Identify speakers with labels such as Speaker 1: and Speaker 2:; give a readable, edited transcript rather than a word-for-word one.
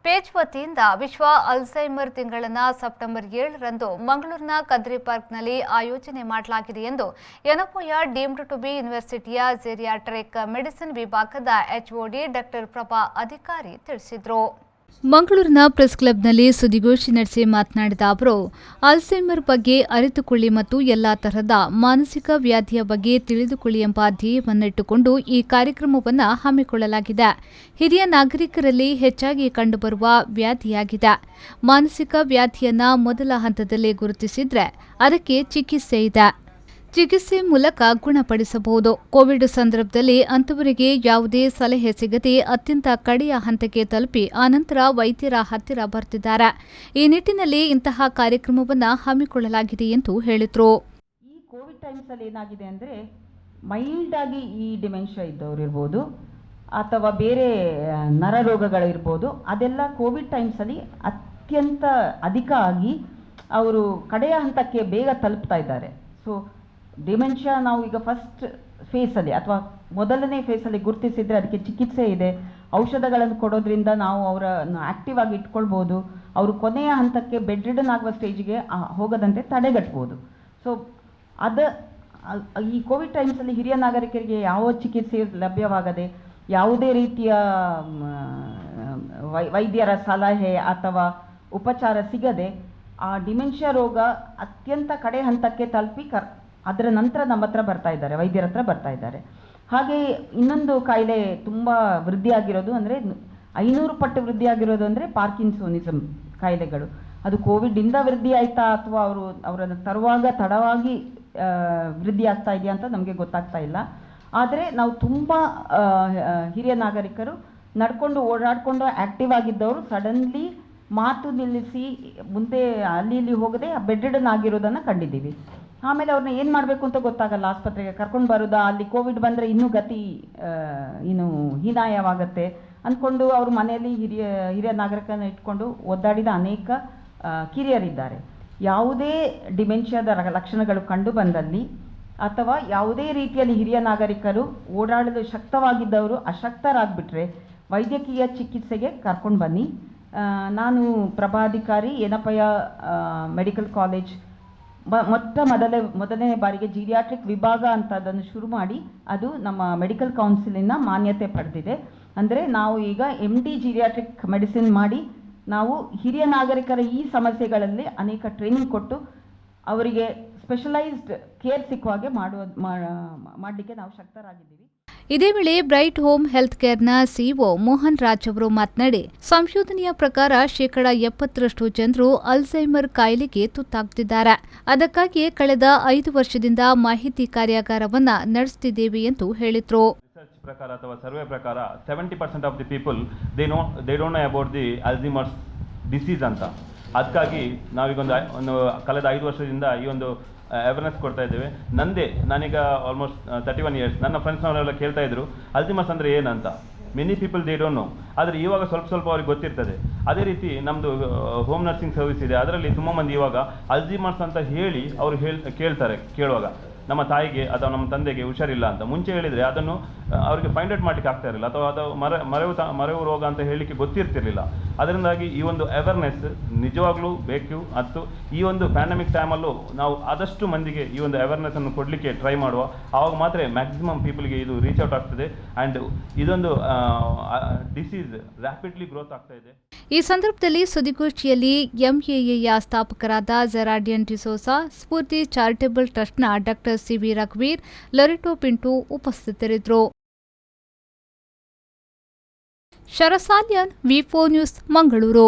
Speaker 1: Page ವತಿಯಿಂದ ವಿಶ್ವ Alzheimer ತಿಂಗಳನ್ನು September 7ರಂದು ಮಂಗಳೂರಿನ ಕದ್ರಿ ಪಾರ್ಕ್ನಲ್ಲಿ ಆಯೋಜನೆ ಮಾಡಲಾಗಿದೆ ಎಂದು ಯನಪೋಯ ಡೀಮ್ಡ್ ಟು ಬಿ ಯೂನಿವರ್ಸಿಟಿಯ ಜೀರಿಯಾಟ್ರಿಕ್ ಮೆಡಿಸಿನ್ ವಿಭಾಗದ ಎಚ್ಒಡಿ ಡಾಕ್ಟರ್ ಪ್ರಭಾ ಅಧಿಕಾರಿ ತಿಳಿಸಿದರು. ಮಂಗಳೂರಿನ ಪ್ರೆಸ್ ಕ್ಲಬ್ನಲ್ಲಿ ಸುದ್ದಿಗೋಷ್ಠಿ ನಡೆಸಿ ಮಾತನಾಡಿದ ಅವರು, ಅಲ್ಝೈಮರ್ ಬಗ್ಗೆ ಅರಿತುಕೊಳ್ಳಿ ಮತ್ತು ಎಲ್ಲಾ ತರಹದ ಮಾನಸಿಕ ವ್ಯಾಧಿಯ ಬಗ್ಗೆ ತಿಳಿದುಕೊಳ್ಳಿ ಎಂಬ ಧ್ಯೇಯವನ್ನಿಟ್ಟುಕೊಂಡು ಈ ಕಾರ್ಯಕ್ರಮವನ್ನು ಹಮ್ಮಿಕೊಳ್ಳಲಾಗಿದೆ. ಹಿರಿಯ ನಾಗರಿಕರಲ್ಲಿ ಹೆಚ್ಚಾಗಿ ಕಂಡುಬರುವ ವ್ಯಾಧಿಯಾಗಿದೆ. ಮಾನಸಿಕ ವ್ಯಾಧಿಯನ್ನ ಮೊದಲ ಹಂತದಲ್ಲೇ ಗುರುತಿಸಿದ್ರೆ ಅದಕ್ಕೆ ಚಿಕಿತ್ಸೆ ಇದೆ. ಚಿಕಿತ್ಸೆ ಮೂಲಕ ಗುಣಪಡಿಸಬಹುದು. ಕೋವಿಡ್ ಸಂದರ್ಭದಲ್ಲಿ ಅಂತವರಿಗೆ ಯಾವುದೇ ಸಲಹೆ ಸಿಗದೆ ಅತ್ಯಂತ ಕಡೆಯ ಹಂತಕ್ಕೆ ತಲುಪಿ ಆನಂತರ ವೈದ್ಯರ ಹತ್ತಿರ ಬರ್ತಿದ್ದಾರೆ. ಈ ನಿಟ್ಟಿನಲ್ಲಿ ಇಂತಹ ಕಾರ್ಯಕ್ರಮವನ್ನು ಹಮ್ಮಿಕೊಳ್ಳಲಾಗಿದೆ ಎಂದು ಹೇಳಿದರು.
Speaker 2: ಈ ಕೋವಿಡ್ ಟೈಮ್ಸ್ ಅಲ್ಲಿ ಏನಾಗಿದೆ ಅಂದರೆ ಮೈಲ್ಡ್ ಆಗಿ ಈ ಡಿಮೆನ್ಷಿಯಾ ಇದ್ದವರು ಇರ್ಬೋದು ಅಥವಾ ಬೇರೆ ನರರೋಗಗಳಿರ್ಬೋದು, ಅದೆಲ್ಲ ಕೋವಿಡ್ ಟೈಮ್ಸಲ್ಲಿ ಅತ್ಯಂತ ಅಧಿಕ ಆಗಿ ಅವರು ಕಡೆಯ ಹಂತಕ್ಕೆ ಬೇಗ ತಲುಪ್ತಾ ಇದ್ದಾರೆ. ಸೊ ಡಿಮೆನ್ಷಿಯಾ ನಾವು ಈಗ ಫಸ್ಟ್ ಫೇಸಲ್ಲಿ ಅಥವಾ ಮೊದಲನೇ ಫೇಸಲ್ಲಿ ಗುರುತಿಸಿದರೆ ಅದಕ್ಕೆ ಚಿಕಿತ್ಸೆ ಇದೆ. ಔಷಧಗಳನ್ನು ಕೊಡೋದ್ರಿಂದ ನಾವು ಅವರನ್ನು ಆ್ಯಕ್ಟಿವ್ ಆಗಿ ಇಟ್ಕೊಳ್ಬೋದು. ಅವರು ಕೊನೆಯ ಹಂತಕ್ಕೆ ಬೆಡ್ ರಿಡನ್ ಆಗುವ ಸ್ಟೇಜಿಗೆ ಹೋಗದಂತೆ ತಡೆಗಟ್ಬೋದು. ಸೊ ಈ ಕೋವಿಡ್ ಟೈಮ್ಸಲ್ಲಿ ಹಿರಿಯ ನಾಗರಿಕರಿಗೆ ಯಾವ ಚಿಕಿತ್ಸೆ ಲಭ್ಯವಾಗದೆ, ಯಾವುದೇ ರೀತಿಯ ವೈದ್ಯರ ಸಲಹೆ ಅಥವಾ ಉಪಚಾರ ಸಿಗದೆ ಆ ಡಿಮೆನ್ಷಿಯಾ ರೋಗ ಅತ್ಯಂತ ಕಡೆ ಹಂತಕ್ಕೆ ತಲುಪಿ ಅದರ ನಂತರ ನಮ್ಮ ಹತ್ರ ಬರ್ತಾ ಇದ್ದಾರೆ, ವೈದ್ಯರ ಹತ್ರ ಬರ್ತಾ ಇದ್ದಾರೆ. ಹಾಗೆ ಇನ್ನೊಂದು ಕಾಯಿಲೆ ತುಂಬ ವೃದ್ಧಿಯಾಗಿರೋದು ಅಂದರೆ 500 ಪಟ್ಟು ವೃದ್ಧಿಯಾಗಿರೋದು ಅಂದರೆ ಪಾರ್ಕಿನ್ಸೋನಿಸಮ್ ಕಾಯಿಲೆಗಳು. ಅದು ಕೋವಿಡಿಂದ ವೃದ್ಧಿ ಆಯಿತಾ ಅಥವಾ ಅವರನ್ನು ತರುವಾಗ ತಡವಾಗಿ ವೃದ್ಧಿ ಆಗ್ತಾ ಇದೆಯಾ ಅಂತ ನಮಗೆ ಗೊತ್ತಾಗ್ತಾ ಇಲ್ಲ. ಆದರೆ ನಾವು ತುಂಬ ಹಿರಿಯ ನಾಗರಿಕರು ನಡ್ಕೊಂಡು ಓಡಾಡಿಕೊಂಡು ಆ್ಯಕ್ಟಿವ್ ಆಗಿದ್ದವರು ಸಡನ್ಲಿ ಮಾತು ನಿಲ್ಲಿಸಿ ಮುಂದೆ ಅಲ್ಲಿ ಇಲ್ಲಿ ಹೋಗದೆ ಬೆಡ್ ರಿಡನ್ ಆಗಿರೋದನ್ನು ಕಂಡಿದ್ದೀವಿ. ಆಮೇಲೆ ಅವ್ರನ್ನ ಏನು ಮಾಡಬೇಕು ಅಂತ ಗೊತ್ತಾಗಲ್ಲ. ಆಸ್ಪತ್ರೆಗೆ ಕರ್ಕೊಂಡು ಬರೋದಾ, ಅಲ್ಲಿ ಕೋವಿಡ್ ಬಂದರೆ ಇನ್ನೂ ಗತಿ ಇನ್ನು ಹೀನಾಯವಾಗತ್ತೆ ಅಂದ್ಕೊಂಡು ಅವರು ಮನೆಯಲ್ಲಿ ಹಿರಿಯ ನಾಗರಿಕರನ್ನ ಇಟ್ಕೊಂಡು ಒದ್ದಾಡಿದ ಅನೇಕ ಕಿರಿಯರಿದ್ದಾರೆ. ಯಾವುದೇ ಡಿಮೆನ್ಷಿಯಾದ ಲಕ್ಷಣಗಳು ಕಂಡು ಬಂದಲ್ಲಿ ಅಥವಾ ಯಾವುದೇ ರೀತಿಯಲ್ಲಿ ಹಿರಿಯ ನಾಗರಿಕರು ಓಡಾಡಲು ಶಕ್ತವಾಗಿದ್ದವರು ಅಶಕ್ತರಾಗಿಬಿಟ್ರೆ ವೈದ್ಯಕೀಯ ಚಿಕಿತ್ಸೆಗೆ ಕರ್ಕೊಂಡು ಬನ್ನಿ. ನಾನು ಪ್ರಭಾಧಿಕಾರಿ ಯನಪೋಯ ಮೆಡಿಕಲ್ ಕಾಲೇಜ್ ಮೊದಲನೇ ಬಾರಿಗೆ ಜೀರಿಯಾಟ್ರಿಕ್ ವಿಭಾಗ ಅಂತ ಅದನ್ನು ಶುರು ಮಾಡಿ ಅದು ನಮ್ಮ ಮೆಡಿಕಲ್ ಕೌನ್ಸಿಲಿನ ಮಾನ್ಯತೆ ಪಡೆದಿದೆ. ಅಂದರೆ ನಾವು ಈಗ MD ಜೀರಿಯಾಟ್ರಿಕ್ ಮೆಡಿಸಿನ್ ಮಾಡಿ ನಾವು ಹಿರಿಯ ನಾಗರಿಕರ ಈ ಸಮಸ್ಯೆಗಳಲ್ಲಿ ಅನೇಕ ಟ್ರೈನಿಂಗ್ ಕೊಟ್ಟು ಅವರಿಗೆ ಸ್ಪೆಷಲೈಸ್ಡ್ ಕೇರ್ ಸಿಕ್ಕುವ ಹಾಗೆ ಮಾಡಲಿಕ್ಕೆ ನಾವು ಶಕ್ತರಾಗಿದ್ದೀವಿ.
Speaker 1: ಇದೇ ವೇಳೆ ಬ್ರೈಟ್ ಹೋಮ್ ಹೆಲ್ತ್ ಕೇರ್ನ ಸಿಇಒ ಮೋಹನ್ ರಾಜ್ ಅವರು ಮಾತನಾಡಿ, ಸಂಶೋಧನೆಯ ಪ್ರಕಾರ 70% ಜನರು ಅಲ್ಝೈಮರ್ ಕಾಯಿಲೆಗೆ ತುತ್ತಾಗುತ್ತಿದ್ದಾರೆ. ಅದಕ್ಕಾಗಿ ಕಳೆದ 5 ವರ್ಷದಿಂದ ಮಾಹಿತಿ ಕಾರ್ಯಾಗಾರವನ್ನ ನಡೆಸುತ್ತಿದ್ದೇವೆ ಎಂದು ಹೇಳಿದರು.
Speaker 3: ರಿಸರ್ಚ್ ಪ್ರಕಾರ ಅಥವಾ ಸರ್ವೆ ಪ್ರಕಾರ 70% of the people they don't know about the Alzheimer's disease ಅಂತ. ಅದಕ್ಕಾಗಿ ನಾವೀಗ ಒಂದು ಕಳೆದ 5 ವರ್ಷದಿಂದ ಈ ಒಂದು ಅವೇರ್ನೆಸ್ ಕೊಡ್ತಾ ಇದ್ದೇವೆ. ನಾನೀಗ ಆಲ್ಮೋಸ್ಟ್ 31 ಇಯರ್ಸ್. ನನ್ನ ಫ್ರೆಂಡ್ಸ್ನವರೆಲ್ಲ ಕೇಳ್ತಾ ಇದ್ರು ಅಲ್ಝೈಮರ್ಸ್ ಅಂದರೆ ಏನಂತ. Many people they don't know. ಆದರೆ ಇವಾಗ ಸ್ವಲ್ಪ ಅವ್ರಿಗೆ ಗೊತ್ತಿರ್ತದೆ. ಅದೇ ರೀತಿ ನಮ್ಮದು ಹೋಮ್ ನರ್ಸಿಂಗ್ ಸರ್ವಿಸ್ ಇದೆ, ಅದರಲ್ಲಿ ತುಂಬ ಮಂದಿ ಇವಾಗ ಅಲ್ಝೈಮರ್ಸ್ ಅಂತ ಹೇಳಿ ಅವರು ಕೇಳ್ತಾರೆ. ಕೇಳುವಾಗ ನಮ್ಮ ತಾಯಿಗೆ ಅಥವಾ ನಮ್ಮ ತಂದೆಗೆ ಹುಷಾರಿಲ್ಲ ಅಂತ ಮುಂಚೆ ಹೇಳಿದರೆ ಅದನ್ನು ಅವರಿಗೆ ಫೈಂಡ್ ಔಟ್ ಮಾಡಲಿಕ್ಕೆ ಆಗ್ತಾ ಇರಲಿಲ್ಲ ಅಥವಾ ಅದು ಮರೆವು ರೋಗ ಅಂತ ಹೇಳಲಿಕ್ಕೆ ಗೊತ್ತಿರ್ತಿರಲಿಲ್ಲ. ಅದರಿಂದಾಗಿ ಈ ಒಂದು ಅವೇರ್ನೆಸ್ ನಿಜವಾಗ್ಲೂ ಬೇಕು. ಮತ್ತು ಈ ಒಂದು ಪ್ಯಾಂಡಮಿಕ್ ಟೈಮಲ್ಲೂ ನಾವು ಆದಷ್ಟು ಮಂದಿಗೆ ಈ ಒಂದು ಅವೇರ್ನೆಸ್ಸನ್ನು ಕೊಡಲಿಕ್ಕೆ ಟ್ರೈ ಮಾಡುವ. ಆವಾಗ ಮಾತ್ರ ಮ್ಯಾಕ್ಸಿಮಮ್ ಪೀಪಲ್ಗೆ ಇದು ರೀಚ್ ಔಟ್ ಆಗ್ತದೆ ಆ್ಯಂಡ್ ಇದೊಂದು ಡಿಸೀಸ್ ರ್ಯಾಪಿಡ್ಲಿ ಗ್ರೋತ್ ಆಗ್ತಾ ಇದೆ.
Speaker 1: ಈ ಸಂದರ್ಭದಲ್ಲಿ ಸುದ್ದಿಗೋಷ್ಠಿಯಲ್ಲಿ ಎಂಎಎಯ ಸ್ಥಾಪಕರಾದ ಜೆರಾಡಿಯನ್ ಡಿಸೋಸಾ, ಸ್ಫೂರ್ತಿ ಚಾರಿಟೇಬಲ್ ಟ್ರಸ್ಟ್ನ ಡಾಕ್ಟರ್ ಸಿವಿ ರಘುವೀರ್, ಲೊರೆಟೋ ಪಿಂಟು ಉಪಸ್ಥಿತರಿದ್ದರು. ಶರಸಾಲ್ಯನ್, ವಿ4 ನ್ಯೂಸ್, ಮಂಗಳೂರು.